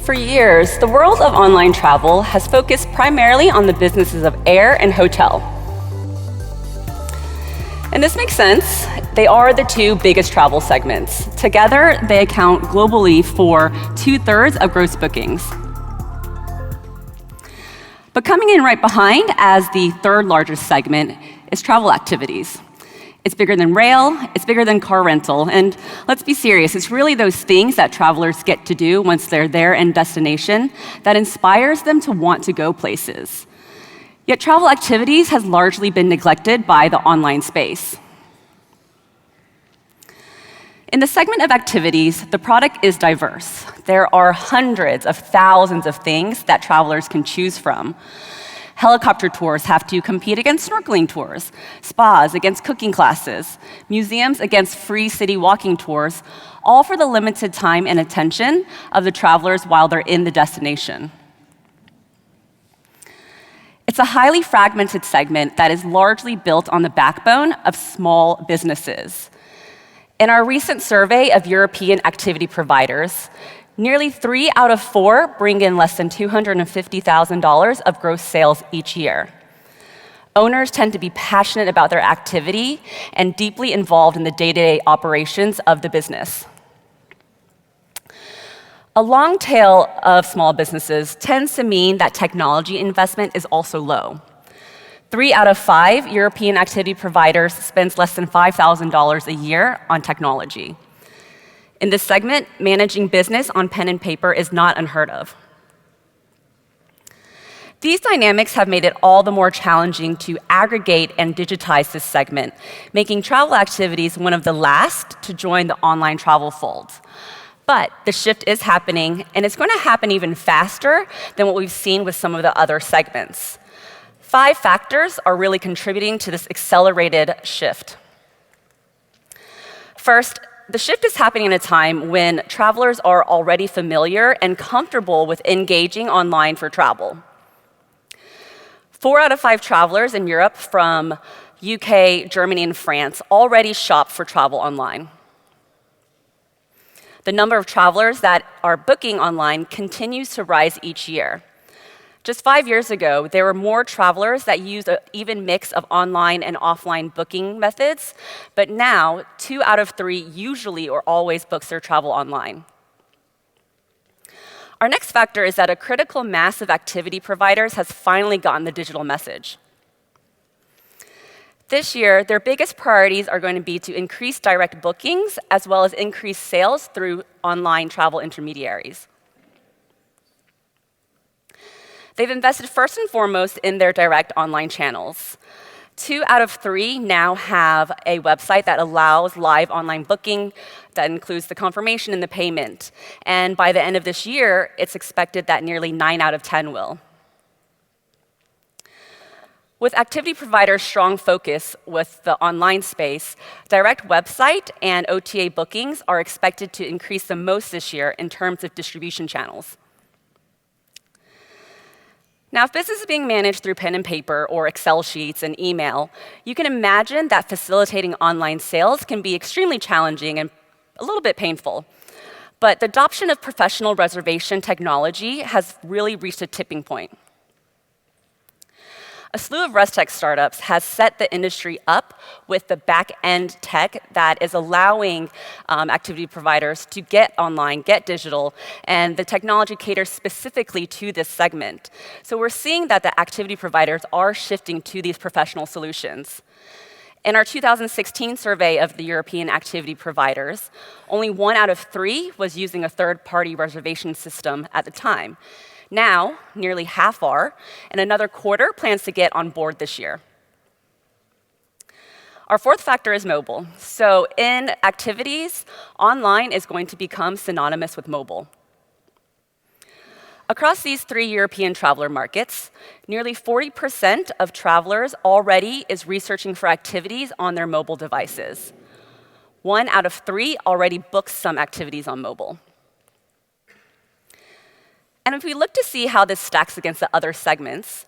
For years, the world of online travel has focused primarily on the businesses of air and hotel. And this makes sense. They are the two biggest travel segments. Together, they account globally for 2/3 of gross bookings. But coming in right behind as the third largest segment is travel activities. It's bigger than rail, it's bigger than car rental, and let's be serious, it's really those things that travelers get to do once they're there in destination that inspires them to want to go places. Yet travel activities has largely been neglected by the online space. In the segment of activities, the product is diverse. There are hundreds of thousands of things that travelers can choose from. Helicopter tours have to compete against snorkeling tours, spas against cooking classes, museums against free city walking tours, all for the limited time and attention of the travelers while they're in the destination. It's a highly fragmented segment that is largely built on the backbone of small businesses. In our recent survey of European activity providers, nearly 3 out of 4 bring in less than $250,000 of gross sales each year. Owners tend to be passionate about their activity and deeply involved in the day-to-day operations of the business. A long tail of small businesses tends to mean that technology investment is also low. 3 out of 5 European activity providers spends less than $5,000 a year on technology. In this segment, managing business on pen and paper is not unheard of. These dynamics have made it all the more challenging to aggregate and digitize this segment, making travel activities one of the last to join the online travel fold. But the shift is happening, and it's going to happen even faster than what we've seen with some of the other segments. 5 factors are really contributing to this accelerated shift. First, the shift is happening at a time when travelers are already familiar and comfortable with engaging online for travel. 4 out of 5 travelers in Europe from UK, Germany, and France already shop for travel online. The number of travelers that are booking online continues to rise each year. Just 5 years ago, there were more travelers that used an even mix of online and offline booking methods, but now 2 out of 3 usually or always books their travel online. Our next factor is that a critical mass of activity providers has finally gotten the digital message. This year, their biggest priorities are going to be to increase direct bookings as well as increase sales through online travel intermediaries. They've invested first and foremost in their direct online channels. 2 out of 3 now have a website that allows live online booking that includes the confirmation and the payment. And by the end of this year, it's expected that nearly 9 out of 10 will. With activity providers' strong focus with the online space, direct website and OTA bookings are expected to increase the most this year in terms of distribution channels. Now, if business is being managed through pen and paper or Excel sheets and email, you can imagine that facilitating online sales can be extremely challenging and a little bit painful. But the adoption of professional reservation technology has really reached a tipping point. A slew of ResTech startups has set the industry up with the back-end tech that is allowing activity providers to get online, get digital, and the technology caters specifically to this segment. So we're seeing that the activity providers are shifting to these professional solutions. In our 2016 survey of the European activity providers, only 1 out of 3 was using a third-party reservation system at the time. Now, nearly half are, and another quarter plans to get on board this year. Our fourth factor is mobile. So in activities, online is going to become synonymous with mobile. Across these 3 European traveler markets, nearly 40% of travelers already is researching for activities on their mobile devices. 1 out of 3 already books some activities on mobile. And if we look to see how this stacks against the other segments,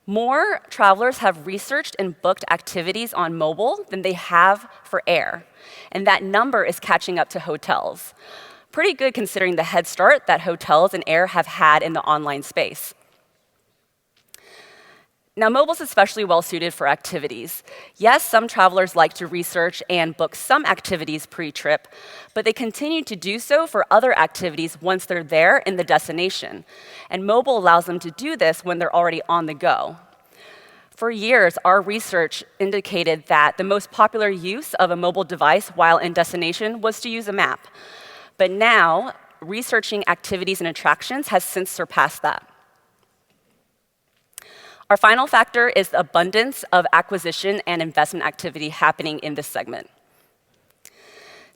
more travelers have researched and booked activities on mobile than they have for air. And that number is catching up to hotels. pretty good considering the head start that hotels and air have had in the online space. Now, mobile's especially well suited for activities. Yes, some travelers like to research and book some activities pre-trip, but they continue to do so for other activities once they're there in the destination. And mobile allows them to do this when they're already on the go. For years, our research indicated that the most popular use of a mobile device while in destination was to use a map. But now, researching activities and attractions has since surpassed that. Our final factor is the abundance of acquisition and investment activity happening in this segment.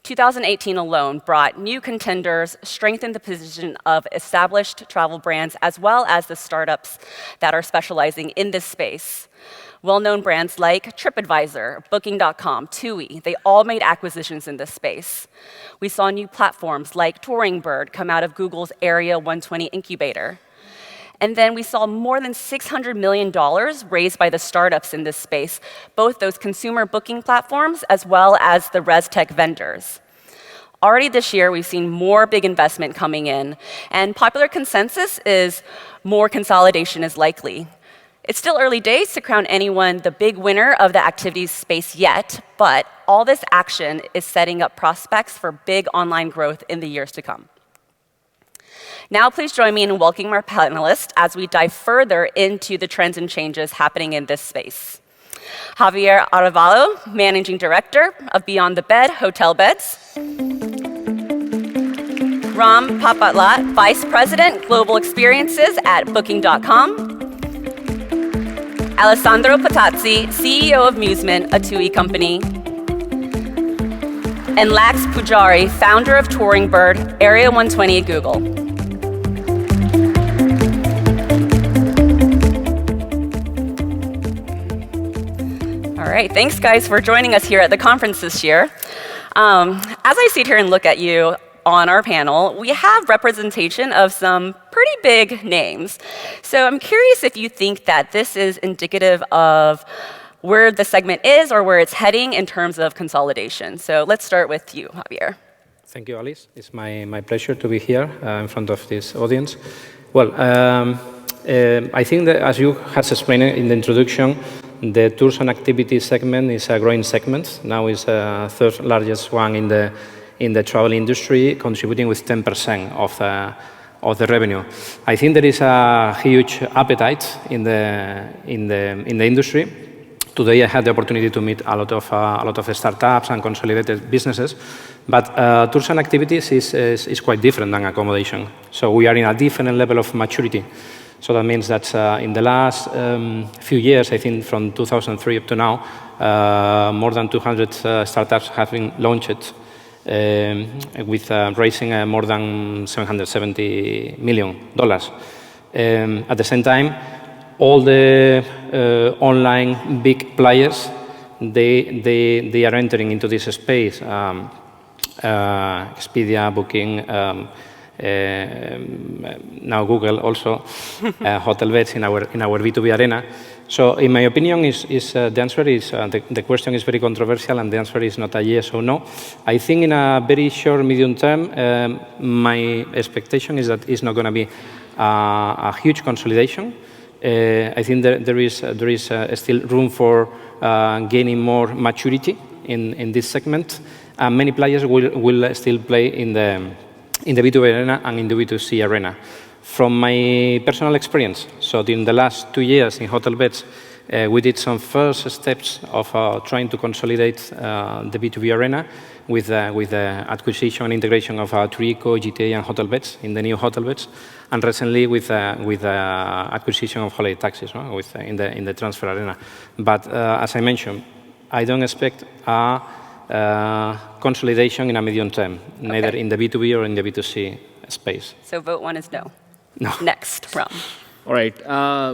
2018 alone brought new contenders, strengthened the position of established travel brands, as well as the startups that are specializing in this space. Well-known brands like TripAdvisor, Booking.com, TUI, they all made acquisitions in this space. We saw new platforms like Touringbird come out of Google's Area 120 incubator. And then we saw more than $600 million raised by the startups in this space, both those consumer booking platforms as well as the res tech vendors. Already this year, we've seen more big investment coming in, and popular consensus is more consolidation is likely. It's still early days to crown anyone the big winner of the activities space yet, but all this action is setting up prospects for big online growth in the years to come. Now, please join me in welcoming our panelists as we dive further into the trends and changes happening in this space. Javier Arévalo, Managing Director of Beyond the Bed, Hotelbeds. Ram Papatla, Vice President, Global Experiences at Booking.com. Alessandro Petazzi, CEO of Musement, a TUI company. And Lax Poojary, founder of Touringbird, Area 120 at Google. All right, thanks guys for joining us here at the conference this year. As I sit here and look at you on our panel, we have representation of some pretty big names. So I'm curious if you think that this is indicative of where the segment is or where it's heading in terms of consolidation. So let's start with you, Javier. Thank you, Alice. It's my pleasure to be here in front of this audience. Well, I think that as you have explained in the introduction, the tours and activities segment is a growing segment. Now it's the third largest one in the travel industry, contributing with 10% of the revenue. I think there is a huge appetite in the industry. Today, I had the opportunity to meet a lot of startups and consolidated businesses, but tours and activities is quite different than accommodation. So we are in a different level of maturity. So that means that in the last few years, I think from 2003 up to now, more than 200 startups have been launched with raising more than $770 million. At the same time, all the online big players, they are entering into this space. Expedia, Booking, now Google also, Hotelbeds in our B2B arena. So in my opinion, the answer is, the question is very controversial and the answer is not a yes or no. I think in a very short, medium term, my expectation is that it's not going to be a huge consolidation. I think there is still room for gaining more maturity in this segment. Many players will still play in the B2B arena and in the B2C arena. From my personal experience, so in the last 2 years in Hotelbeds, we did some first steps of trying to consolidate the B2B arena with the acquisition and integration of Trico, GTA, and Hotelbeds in the new Hotelbeds, and recently with acquisition of holiday taxis, no? In the transfer arena. But as I mentioned, I don't expect consolidation in a medium term, neither in the B2B or in the B2C space. So vote one is no. No. Next, Ram. All right.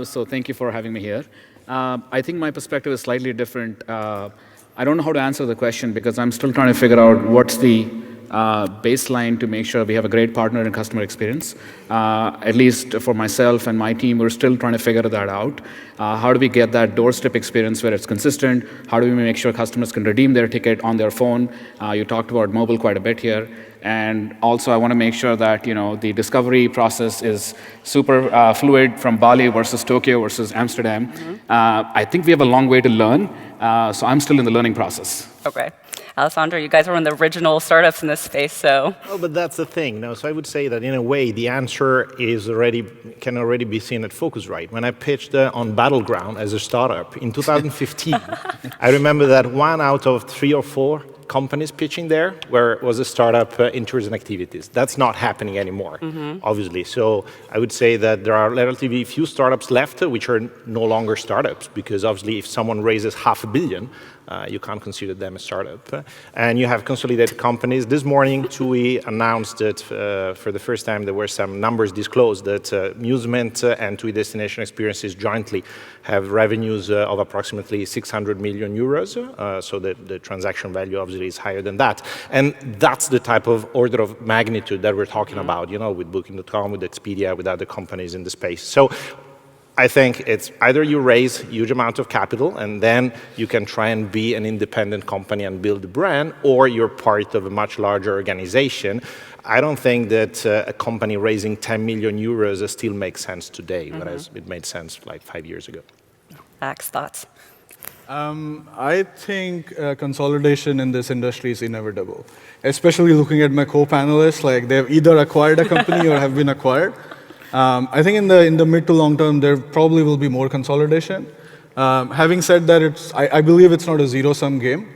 So thank you for having me here. I think my perspective is slightly different. I don't know how to answer the question because I'm still trying to figure out what's the baseline to make sure we have a great partner and customer experience. At least for myself and my team, we're still trying to figure that out. How do we get that doorstep experience where it's consistent? How do we make sure customers can redeem their ticket on their phone? You talked about mobile quite a bit here. And also, I want to make sure that the discovery process is super fluid from Bali versus Tokyo versus Amsterdam. I think we have a long way to learn, so I'm still in the learning process. Okay. Alessandro, you guys are one of the original startups in this space, so. Oh, but that's the thing. No, so I would say that in a way, the answer can already be seen at Phocuswright. When I pitched on Battleground as a startup in 2015, I remember that 1 out of 3 or 4 companies pitching there was a startup in tourism activities. That's not happening anymore, obviously. So I would say that there are relatively few startups left which are no longer startups, because obviously if someone raises $500 million, you can't consider them a startup. And you have consolidated companies. This morning, TUI announced that for the first time there were some numbers disclosed that Musement and TUI Destination Experiences jointly have revenues of approximately 600 million euros. So the transaction value obviously is higher than that. And that's the type of order of magnitude that we're talking about, with Booking.com, with Expedia, with other companies in the space. So I think it's either you raise huge amount of capital and then you can try and be an independent company and build a brand, or you're part of a much larger organization. I don't think that a company raising 10 million euros still makes sense today, whereas it made sense like 5 years ago. Max, thoughts? I think consolidation in this industry is inevitable, especially looking at my co-panelists. Like, they've either acquired a company or have been acquired. I think in the mid to long term, there probably will be more consolidation. Having said that, I believe it's not a zero-sum game.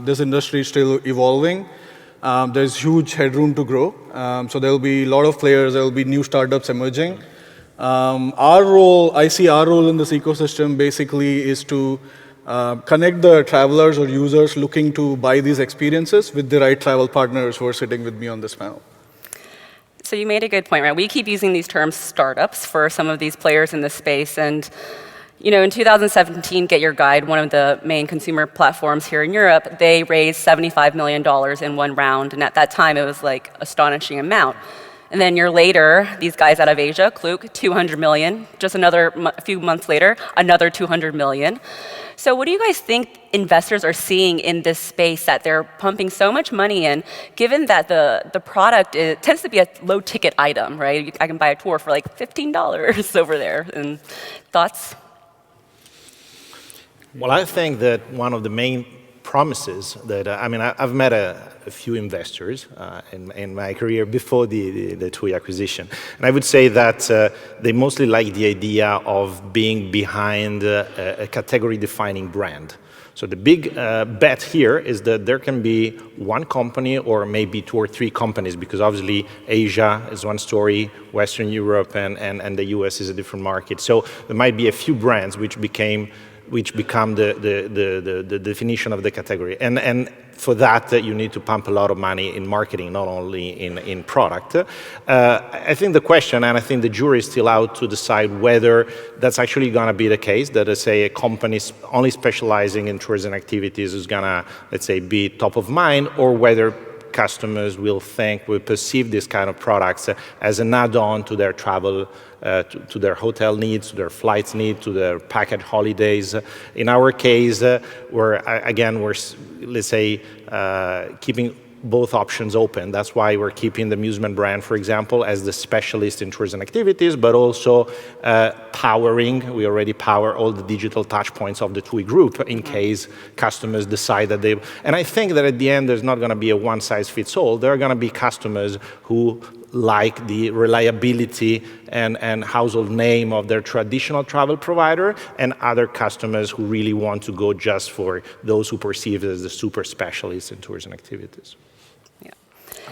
This industry is still evolving. There's huge headroom to grow. So there will be a lot of players. There will be new startups emerging. I see our role in this ecosystem basically is to connect the travelers or users looking to buy these experiences with the right travel partners who are sitting with me on this panel. So you made a good point, right? We keep using these terms startups for some of these players in this space. And in 2017, Get Your Guide, one of the main consumer platforms here in Europe, they raised $75 million in one round. And at that time, it was like astonishing amount. And then a year later, these guys out of Asia, Klook, 200 million. Just a few months later, another 200 million. So what do you guys think investors are seeing in this space that they're pumping so much money in, given that the product tends to be a low-ticket item, right? I can buy a tour for like $15 over there. And thoughts? Well, I think that one of the main promises that, I've met a few investors in my career before the TUI acquisition. And I would say that they mostly like the idea of being behind a category-defining brand. So the big bet here is that there can be one company or maybe 2 or 3 companies, because obviously Asia is one story, Western Europe and the US is a different market. So there might be a few brands which become the definition of the category. And for that, you need to pump a lot of money in marketing, not only in product. I think the question, and I think the jury is still out to decide whether that's actually going to be the case, that, say, a company only specializing in tourism activities is going to, let's say, be top of mind, or whether customers will perceive this kind of products as an add-on to their travel, to their hotel needs, to their flights needs, to their package holidays. In our case, we're let's say, keeping both options open. That's why we're keeping the Musement brand, for example, as the specialist in tourism activities, but also we already power all the digital touch points of the TUI group in case customers decide that they... And I think that at the end, there's not going to be a one-size-fits-all. There are going to be customers who like the reliability and household name of their traditional travel provider, and other customers who really want to go just for those who perceive it as the super specialists in tourism activities.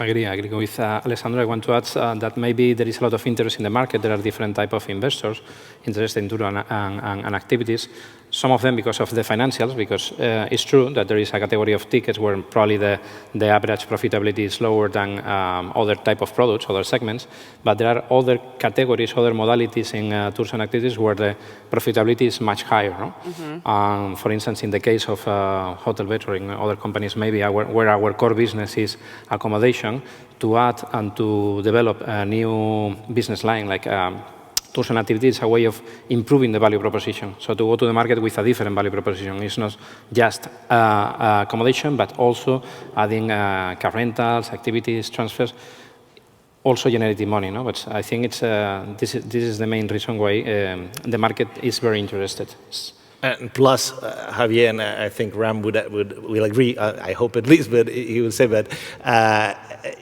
I agree with Alessandro. I want to add that maybe there is a lot of interest in the market. There are different types of investors interested in tour and activities. Some of them because of the financials, because it's true that there is a category of tickets where probably the average profitability is lower than other type of products, other segments. But there are other categories, other modalities in tours and activities where the profitability is much higher. No? For instance, in the case of Hotelbeds or in other companies, maybe where our core business is accommodation, to add and to develop a new business line like tours and activities is a way of improving the value proposition. So to go to the market with a different value proposition. It's not just accommodation, but also adding car rentals, activities, transfers, also generating money. No? But I think it's, this is the main reason why the market is very interested. And plus, Javier, and I think Ram will agree, I hope at least, but he will say that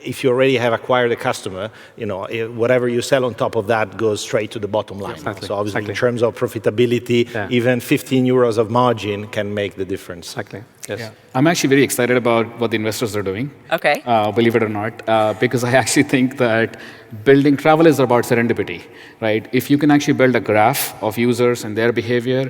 if you already have acquired a customer, whatever you sell on top of that goes straight to the bottom line. Exactly. So obviously, in terms of profitability, even 15 euros of margin can make the difference. Exactly. Yes. Yeah. I'm actually very excited about what the investors are doing. Okay. Believe it or not, because I actually think that building travel is about serendipity, right? If you can actually build a graph of users and their behavior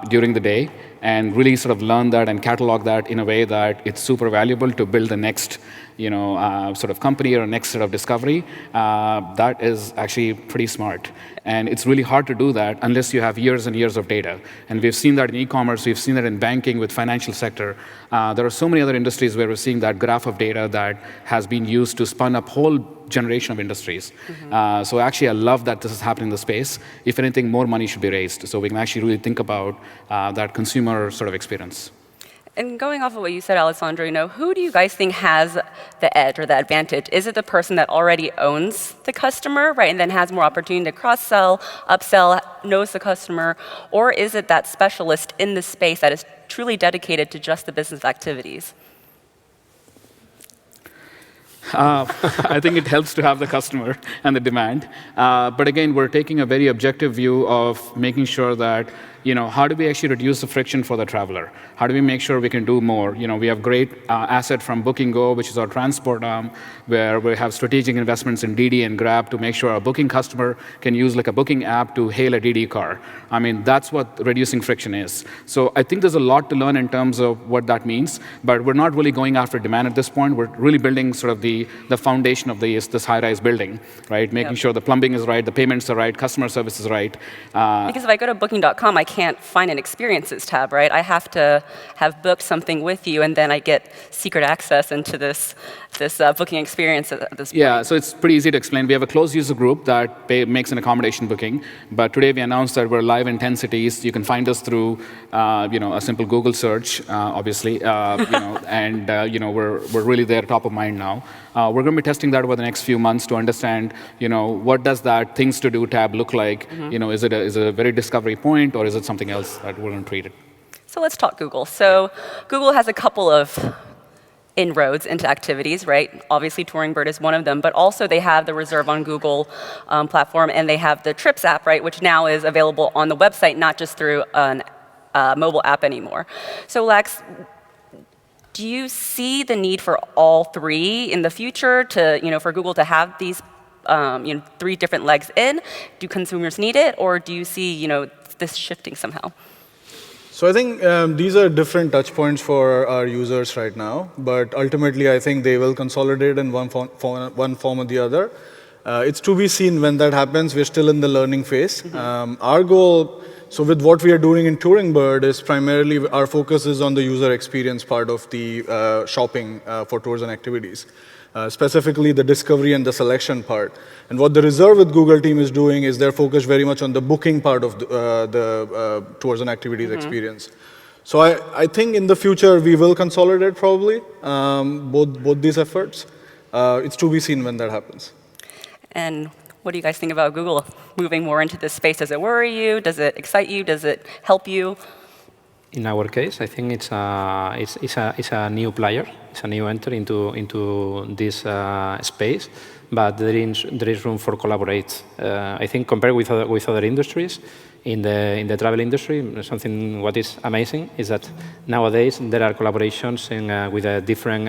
during the day and really sort of learn that and catalog that in a way that it's super valuable to build the next sort of company or next sort of discovery, that is actually pretty smart. And it's really hard to do that unless you have years and years of data. And we've seen that in e-commerce, we've seen that in banking with financial sector. There are so many other industries where we're seeing that graph of data that has been used to spun up whole generation of industries. So actually, I love that this is happening in the space. If anything, more money should be raised so we can actually really think about that consumer sort of experience. And going off of what you said, Alessandro, who do you guys think has the edge or the advantage? Is it the person that already owns the customer, right, and then has more opportunity to cross-sell, upsell, knows the customer, or is it that specialist in the space that is truly dedicated to just the business activities? I think it helps to have the customer and the demand. But again, we're taking a very objective view of making sure that how do we actually reduce the friction for the traveler? How do we make sure we can do more? We have great asset from Booking Go, which is our transport arm, where we have strategic investments in DD and Grab to make sure our booking customer can use like a booking app to hail a DD car. I mean, that's what reducing friction is. So I think there's a lot to learn in terms of what that means, but we're not really going after demand at this point. We're really building sort of the foundation of this high-rise building, right? Making sure the plumbing is right, the payments are right, customer service is right. Because if I go to booking.com, I can't find an experiences tab, right? I have to have booked something with you, and then I get secret access into this booking experience at this point. Yeah, so it's pretty easy to explain. We have a closed user group that makes an accommodation booking, but today we announced that we're live in 10 cities. You can find us through, a simple Google search, obviously, and we're really there, top of mind now. We're going to be testing that over the next few months to understand, what does that things to do tab look like? Is it a very discovery point, or is it something else that we're going to treat it? So let's talk Google. So Google has a couple of inroads into activities, right? Obviously, Touring Bird is one of them, but also they have the Reserve on Google platform, and they have the Trips app, right, which now is available on the website, not just through a mobile app anymore. So Lex, do you see the need for all three in the future to, for Google to have these, three different legs in? Do consumers need it, or do you see, this shifting somehow? So I think these are different touch points for our users right now, but ultimately I think they will consolidate in one form or the other. It's to be seen when that happens. We're still in the learning phase. Our goal, so with what we are doing in Touring Bird, is primarily our focus is on the user experience part of the shopping for tours and activities. Specifically the discovery and the selection part. And what the Reserve with Google team is doing is they're focused very much on the booking part of the tours and activities experience. So I think in the future we will consolidate probably both these efforts. It's to be seen when that happens. And what do you guys think about Google moving more into this space? Does it worry you? Does it excite you? Does it help you? In our case, I think it's a new player It's a new entry into this space, but there is room for collaborate. I think compared with other industries, in the travel industry, something what is amazing is that nowadays there are collaborations with different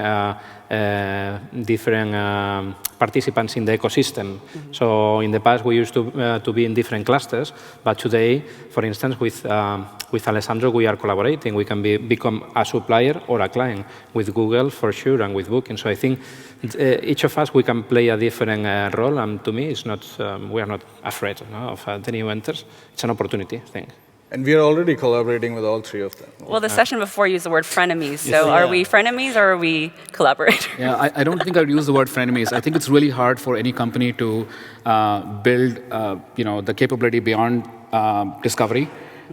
participants in the ecosystem. So in the past we used to be in different clusters, but today, for instance, with Alessandro we are collaborating. We can become a supplier or a client with Google for sure, and with Booking. So I think each of us we can play a different role, and to me it's not we are not afraid of the new enters. It's an opportunity, I think. And we are already collaborating with all three of them. Well, the session before used the word frenemies. So are we frenemies or are we collaborators? Yeah, I don't think I'd use the word frenemies. I think it's really hard for any company to build, the capability beyond discovery,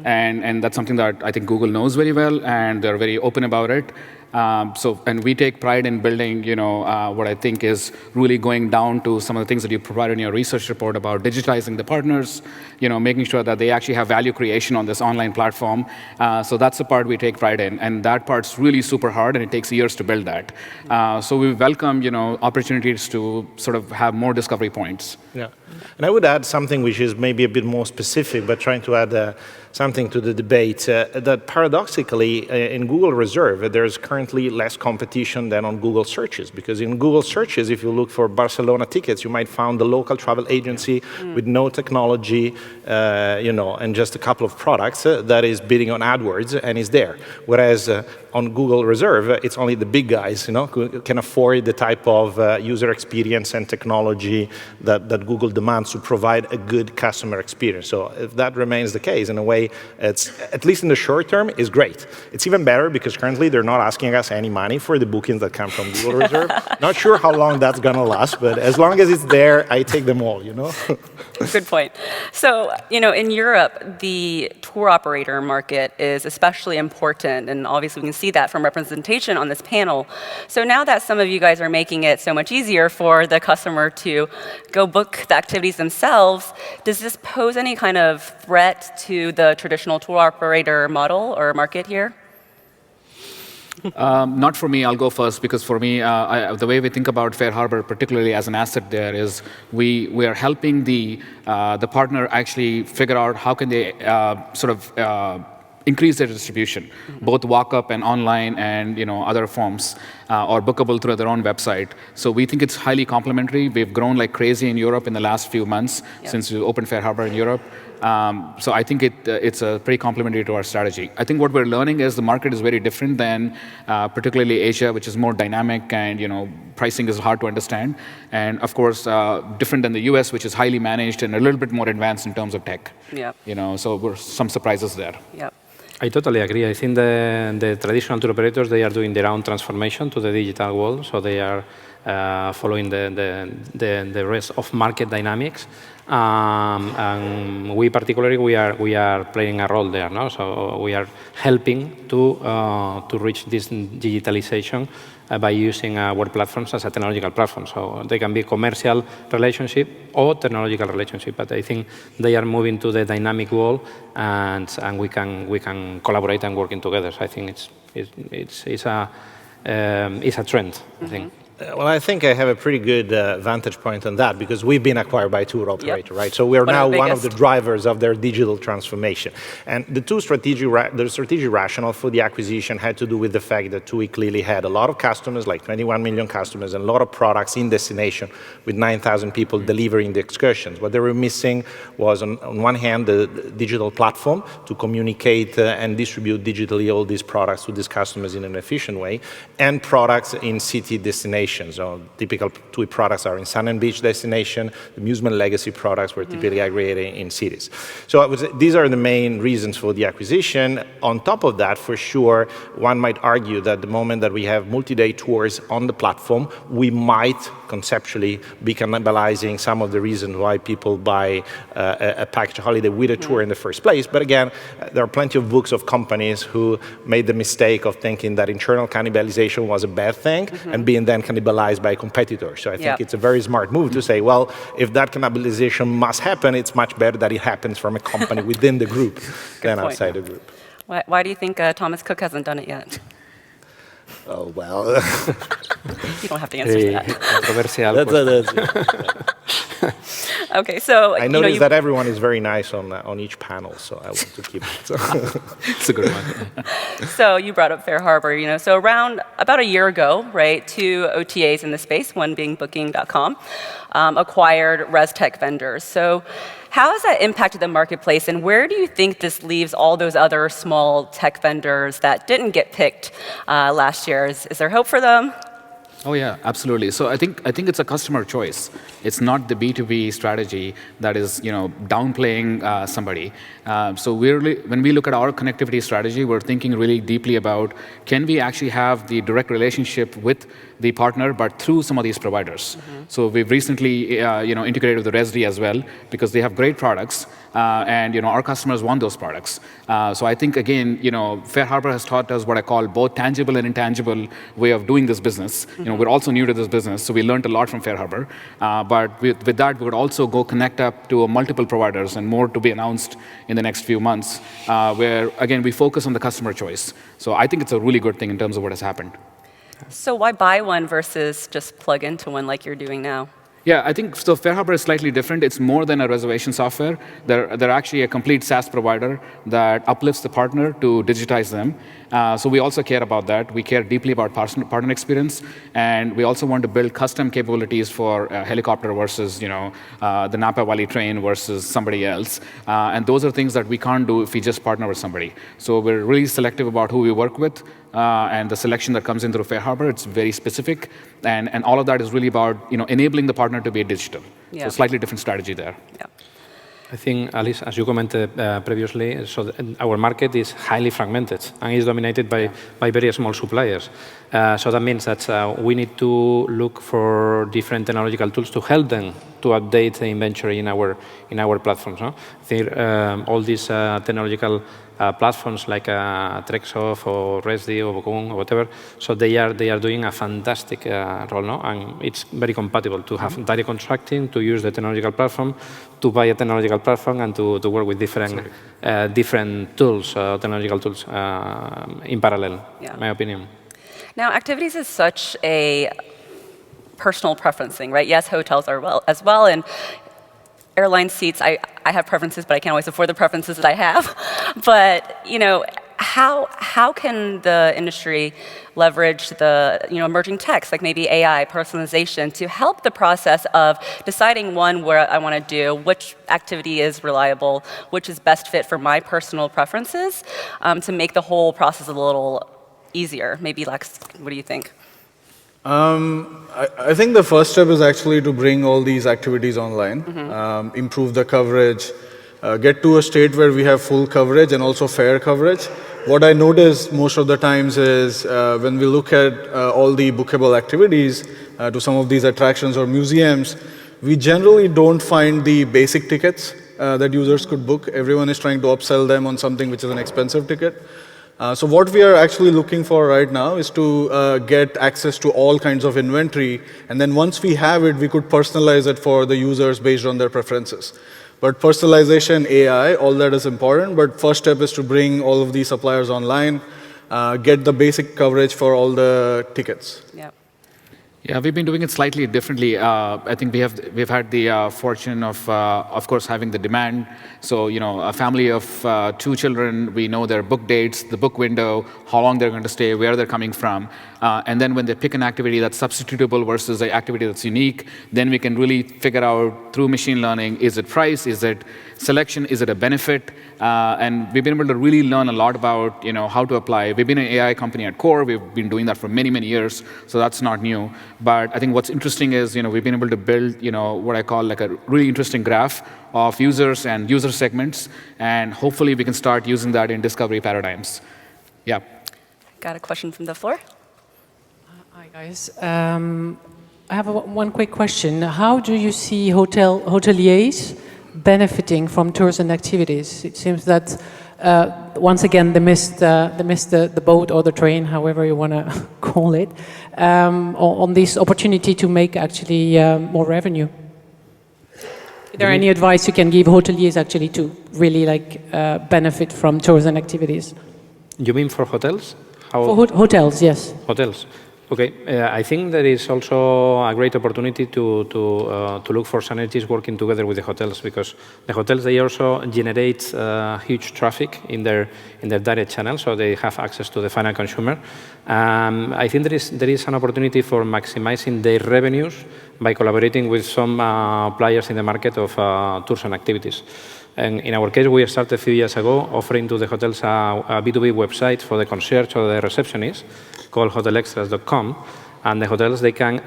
and that's something that I think Google knows very well, and they're very open about it. And we take pride in building, what I think is really going down to some of the things that you provided in your research report about digitizing the partners, making sure that they actually have value creation on this online platform. So that's the part we take pride in, and that part's really super hard, and it takes years to build that. So we welcome, opportunities to sort of have more discovery points. Yeah, and I would add something which is maybe a bit more specific, but trying to add something to the debate, that paradoxically, in Google Reserve, there's currently less competition than on Google searches, because in Google searches, if you look for Barcelona tickets, you might find the local travel agency with no technology, and just a couple of products that is bidding on AdWords and is there. Whereas on Google Reserve, it's only the big guys, who can afford the type of user experience and technology that Google demands to provide a good customer experience. So if that remains the case, in a way, it's, at least in the short term, is great. It's even better because currently they're not asking us any money for the bookings that come from Google Reserve. Not sure how long that's going to last, but as long as it's there, I take them all, Good point. So, in Europe, the tour operator market is especially important, and obviously we can see that from representation on this panel. So now that some of you guys are making it so much easier for the customer to go book the activities themselves, does this pose any kind of threat to the traditional tour operator model or market here? Not for me. I'll go first, because for me, the way we think about FareHarbor, particularly as an asset there, is we are helping the partner actually figure out how can they increase their distribution, both walk-up and online and other forms, or bookable through their own website. So we think it's highly complementary. We've grown like crazy in Europe in the last few months since we opened FareHarbor in Europe. So I think it's pretty complementary to our strategy. I think what we're learning is the market is very different than particularly Asia, which is more dynamic and pricing is hard to understand. And of course, different than the US, which is highly managed and a little bit more advanced in terms of tech. Yep. So we're some surprises there. Yep. I totally agree. I think the traditional tour operators, they are doing their own transformation to the digital world, so they are following the rest of market dynamics. And we particularly, we are playing a role there, no? So we are helping to reach this digitalization by using our platforms as a technological platform. So they can be commercial relationship or technological relationship, but I think they are moving to the dynamic world, and we can collaborate and working together. So I think it's a trend, I think. Well, I think I have a pretty good vantage point on that, because we've been acquired by a tour operator, right? So we're now one of the drivers of their digital transformation. And the strategic rationale for the acquisition had to do with the fact that TUI clearly had a lot of customers, like 21 million customers, and a lot of products in destination with 9,000 people delivering the excursions. What they were missing was, on one hand, the digital platform to communicate and distribute digitally all these products to these customers in an efficient way, and products in city destinations. So typical TUI products are in Sun and Beach destination. The Musement legacy products were typically aggregated in cities. So these are the main reasons for the acquisition. On top of that, for sure, one might argue that the moment that we have multi-day tours on the platform, we might conceptually be cannibalizing some of the reasons why people buy a package holiday with a tour in the first place. But again, there are plenty of books of companies who made the mistake of thinking that internal cannibalization was a bad thing and being then cannibalized by competitors. So I think it's a very smart move to say, well, if that cannibalization must happen, it's much better that it happens from a company within the group than outside the group. Why do you think Thomas Cook hasn't done it yet? Oh, well. You don't have to answer that. Controversial Okay, so I noticed that everyone is very nice on each panel, so I want to keep it. It's a good one. So you brought up Fair Harbor, so around about a year ago, right, 2 OTAs in the space, one being Booking.com, acquired ResTech vendors. So how has that impacted the marketplace, and where do you think this leaves all those other small tech vendors that didn't get picked last year? Is there hope for them? Oh yeah, absolutely. So I think it's a customer choice. It's not the B2B strategy that is downplaying somebody. So when we look at our connectivity strategy, we're thinking really deeply about, can we actually have the direct relationship with the partner, but through some of these providers. So we've recently integrated with the ResD as well, because they have great products, and our customers want those products. So I think again, Fair Harbor has taught us what I call both tangible and intangible way of doing this business. We're also new to this business, so we learned a lot from Fair Harbor. But with that, we would also go connect up to multiple providers, and more to be announced in the next few months, where again we focus on the customer choice. So I think it's a really good thing in terms of what has happened. So why buy one versus just plug into one like you're doing now? Yeah, I think so. Fair Harbor is slightly different. It's more than a reservation software. They're actually a complete SaaS provider that uplifts the partner to digitize them. So we also care about that. We care deeply about partner experience, and we also want to build custom capabilities for helicopter versus the Napa Valley train versus somebody else. And those are things that we can't do if we just partner with somebody. So we're really selective about who we work with, and the selection that comes in through Fair Harbor. It's very specific, and all of that is really about enabling the partner to be digital. Yeah. So slightly different strategy there. Yeah. I think, Alice, as you commented previously, so our market is highly fragmented and is dominated by very small suppliers. So that means that we need to look for different technological tools to help them to update the inventory in our platforms. No? I think all these technological platforms like Trexoft or ResD or Booking or whatever, so they are doing a fantastic role, no? And it's very compatible to have direct contracting, to use the technological platform, to buy a technological platform, and to work with different tools, technological tools in parallel, in my opinion. Now, activities is such a personal preference thing, right? Yes, hotels are as well, and airline seats, I have preferences, but I can't always afford the preferences that I have. But, how can the industry leverage the emerging techs, like maybe AI, personalization, to help the process of deciding, one, where I want to do, which activity is reliable, which is best fit for my personal preferences, to make the whole process a little easier? Maybe, Lex, what do you think? I think the first step is actually to bring all these activities online, improve the coverage, get to a state where we have full coverage and also fair coverage. What I notice most of the times is when we look at all the bookable activities to some of these attractions or museums, we generally don't find the basic tickets that users could book. Everyone is trying to upsell them on something which is an expensive ticket. So what we are actually looking for right now is to get access to all kinds of inventory, and then once we have it, we could personalize it for the users based on their preferences. But personalization, AI, all that is important, but first step is to bring all of these suppliers online, get the basic coverage for all the tickets. Yeah. Yeah, we've been doing it slightly differently. I think we've had the fortune of course, having the demand. So, a family of 2 children, we know their book dates, the book window, how long they're going to stay, where they're coming from. And then when they pick an activity that's substitutable versus an activity that's unique, then we can really figure out through machine learning, is it price, is it selection, is it a benefit? And we've been able to really learn a lot about how to apply. We've been an AI company at core. We've been doing that for many, many years, so that's not new. But I think what's interesting is we've been able to build what I call like a really interesting graph of users and user segments, and hopefully we can start using that in discovery paradigms. Yeah. Got a question from the floor? Hi, guys. I have one quick question. How do you see hoteliers benefiting from tours and activities? It seems that, once again, they missed the boat or the train, however you want to call it, on this opportunity to make actually more revenue. Is there any advice you can give hoteliers actually to really benefit from tours and activities? You mean for hotels? How? For hotels, yes. Hotels. Okay, I think there is also a great opportunity to look for synergies working together with the hotels, because the hotels, they also generate huge traffic in their direct channel, so they have access to the final consumer. I think there is an opportunity for maximizing their revenues by collaborating with some players in the market of tours and activities. And in our case, we started a few years ago offering to the hotels a B2B website for the concierge or the receptionist called hotelextras.com, and the hotels, they can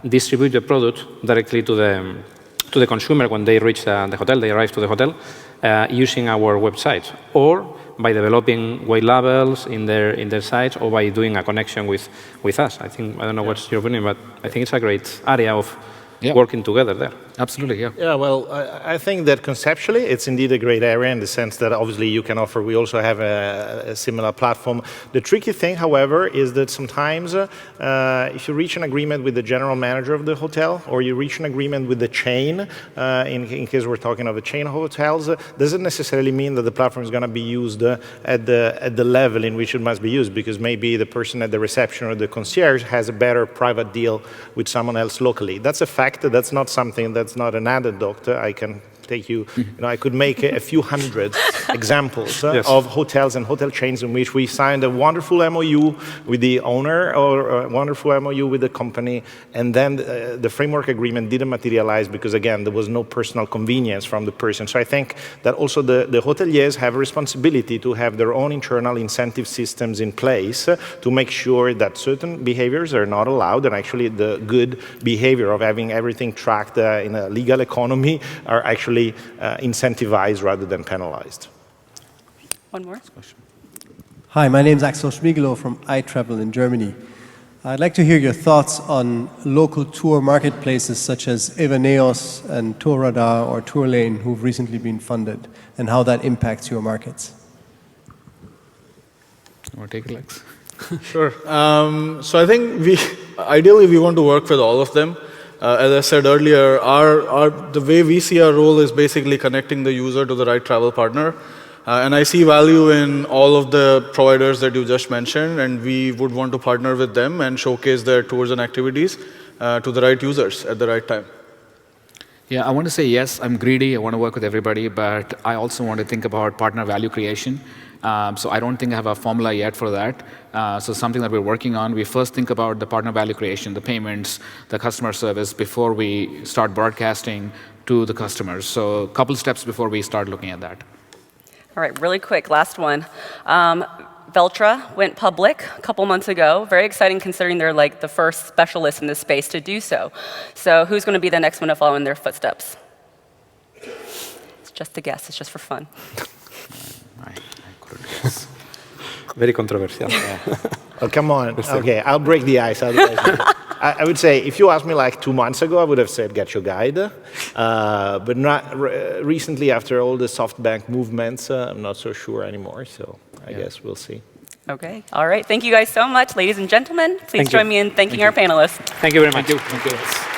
distribute the product directly to the consumer when they reach the hotel, they arrive to the hotel, using our website, or by developing white labels in their sites, or by doing a connection with us. I don't know what's your opinion, but I think it's a great area of working together there. Absolutely, yeah. Yeah, well, I think that conceptually it's indeed a great area in the sense that obviously you can offer, we also have a similar platform. The tricky thing, however, is that sometimes if you reach an agreement with the general manager of the hotel, or you reach an agreement with the chain, in case we're talking of a chain of hotels, doesn't necessarily mean that the platform is going to be used at the level in which it must be used, because maybe the person at the reception or the concierge has a better private deal with someone else locally. That's a fact. That's not something that's not an anecdote. I can take you, I could make a few hundred examples of hotels and hotel chains in which we signed a wonderful MOU with the owner or a wonderful MOU with the company, and then the framework agreement didn't materialize because, again, there was no personal convenience from the person. So I think that also the hoteliers have a responsibility to have their own internal incentive systems in place to make sure that certain behaviors are not allowed, and actually the good behavior of having everything tracked in a legal economy are actually incentivized rather than penalized. One more. Hi, my name is Axel Schmigelo from iTravel in Germany. I'd like to hear your thoughts on local tour marketplaces such as Evaneos and TourRadar or Tourlane, who've recently been funded, and how that impacts your markets. You want to take it, Lex? Sure. So I think ideally we want to work with all of them. As I said earlier, the way we see our role is basically connecting the user to the right travel partner. And I see value in all of the providers that you just mentioned, and we would want to partner with them and showcase their tours and activities to the right users at the right time. Yeah, I want to say yes, I'm greedy, I want to work with everybody, but I also want to think about partner value creation. So I don't think I have a formula yet for that. So something that we're working on. We first think about the partner value creation, the payments, the customer service before we start broadcasting to the customers. So a couple steps before we start looking at that. All right, really quick, last one. Veltra went public a couple months ago. Very exciting considering they're like the first specialist in this space to do so. So who's going to be the next one to follow in their footsteps? It's just a guess. It's just for fun. Very controversial. Oh, come on. Okay, I'll break the ice. I would say, if you asked me like 2 months ago, I would have said Get Your Guide. But not recently, after all the SoftBank movements, I'm not so sure anymore. So I guess we'll see. Okay. All right. Thank you guys so much, ladies and gentlemen. Please join me in thanking our panelists. Thank you very much. Thank you.